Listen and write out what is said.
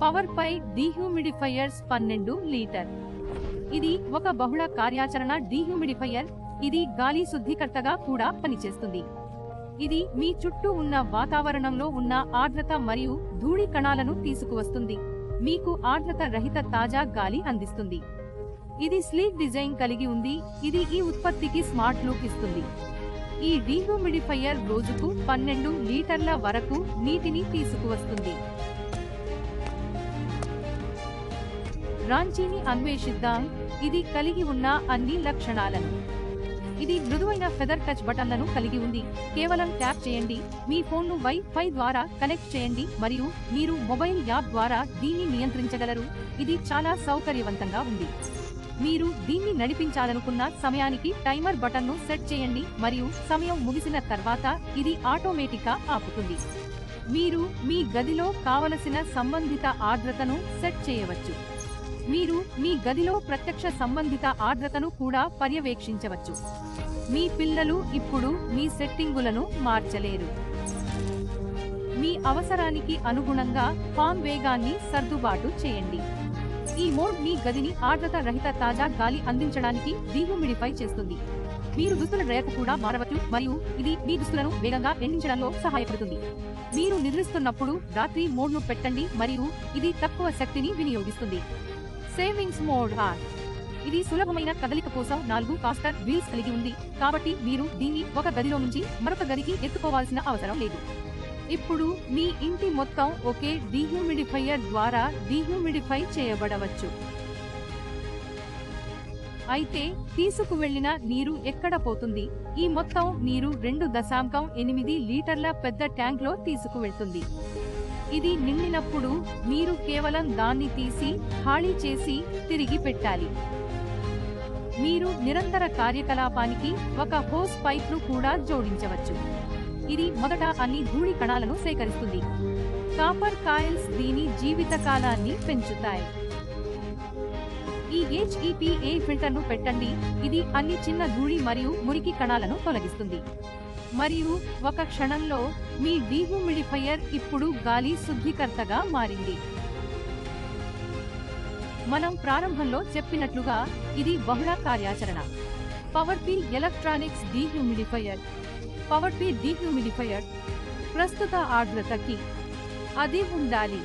Power పై డీహ్యూమిడిఫైయర్స్ 12 litre. ఇది ఒక బహుళ కార్యాచరణ డీహ్యూమిడిఫైయర్. ఇది గాలి శుద్ధికర్తగా కూడా పనిచేస్తుంది. ఇది మీ చుట్టూ ఉన్న వాతావరణంలో ఉన్న ఆర్ద్రత మరియు ధూళి కణాలను తీసుకువస్తుంది, మీకు ఆర్ద్రత రహిత తాజా గాలి అందిస్తుంది. ఇది స్లీక్ డిజైన్ కలిగి ఉంది. ఇది ఈ ఉత్పత్తికి స్మార్ట్ లుక్ ఇస్తుంది. ఈ డీహ్యూమిడిఫైయర్ రోజుకు 12 లీటర్ల వరకు నీటిని తీసుకువస్తుంది. రాంచీని అన్వేషిద్దాం. ఇది కలిగి ఉన్న అన్ని లక్షణాలను. ఇది మృదువైన ఫెదర్ టచ్ బటన్లను కలిగి ఉంది. కేవలం ట్యాప్ చేయండి, మీ ఫోన్ను వైఫై ద్వారా కనెక్ట్ చేయండి మరియు మీరు మొబైల్ యాప్ ద్వారా దీన్ని నియంత్రించగలరు. ఇది చాలా సౌకర్యవంతంగా ఉంది. మీరు దీన్ని నడిపించాలనుకున్న సమయానికి టైమర్ బటన్ను సెట్ చేయండి మరియు సమయం ముగిసిన తర్వాత ఇది ఆటోమేటిక్గా ఆపుతుంది. మీరు మీ గదిలో కావలసిన సంబంధిత ఆర్ద్రతను సెట్ చేయవచ్చు. మీరు మీ గదిలో ప్రత్యక్ష సంబంధిత ఆర్ద్రతను కూడా పర్యవేక్షించవచ్చు. మీ పిల్లలు ఇప్పుడు మీ సెట్టింగులను మార్చలేరు. మీ అవసరానికి అనుగుణంగా ఫాన్ వేగాన్ని సర్దుబాటు చేయండి. ఈ మోడ్ మీ గదిని ఆర్ద్రత రహిత తాజా గాలి అందించడానికి డీహ్యూమిడిఫై చేస్తుంది. మీరు దుస్తుల డ్రైయర్కు కూడా మారవచ్చు మరియు ఇది మీ దుస్తులను వేగంగా ఎండించడంలో సహాయపడుతుంది. మీరు నిద్రిస్తున్నప్పుడు రాత్రి మోడ్ను పెట్టండి మరియు ఇది తక్కువ శక్తిని వినియోగిస్తుంది. Savings mode on. ఇది సులభమైన కదలిక కోసం 4 కాస్టర్ వీల్స్ కలిగి ఉంది, కాబట్టి మీరు దీన్ని ఒక గదిలో నుంచి మరొక గదికి ఎత్తుకోవాల్సిన అవసరం లేదు. ఇప్పుడు మీ ఇంటి మొత్తం ఒకే డీహ్యూమిడిఫైయర్ ద్వారా డీహ్యూమిడిఫై చేయబడవచ్చు. అయితే తీసుకువెళ్లిన నీరు ఎక్కడ పోతుంది? ఈ మొత్తం నీరు 2.8 లీటర్ల పెద్ద ట్యాంక్లో తీసుకువెళ్తుంది. ఇది నిండినప్పుడు మీరు కేవలం దాన్ని తీసి ఖాళీ చేసి తిరిగి పెట్టాలి. మీరు నిరంతర కార్యకలాపానికి ఒక హోస్ పైప్ను కూడా జోడించవచ్చు. ఇది మొదట అన్ని ధూళి కణాలను సేకరిస్తుంది. కాపర్ కాయిల్స్ దీని జీవితకాలాన్ని పెంచుతాయి. ఈ HEPA ఫిల్టర్ను పెట్టండి. ఇది అన్ని చిన్న ధూళి మరియు మురికి కణాలను తొలగిస్తుంది. మరియు ఒక క్షణంలో మీ డీహ్యూమిడిఫైయర్ ఇప్పుడు గాలి శుద్ధికర్తగా మారింది. మనం ప్రారంభంలో చెప్పినట్లుగా ఇది బహుళ కార్యాచరణ. Power P electronics dehumidifier. Power P dehumidifier ప్రస్తుత ఆర్ద్రతకి అది ఉండాలి.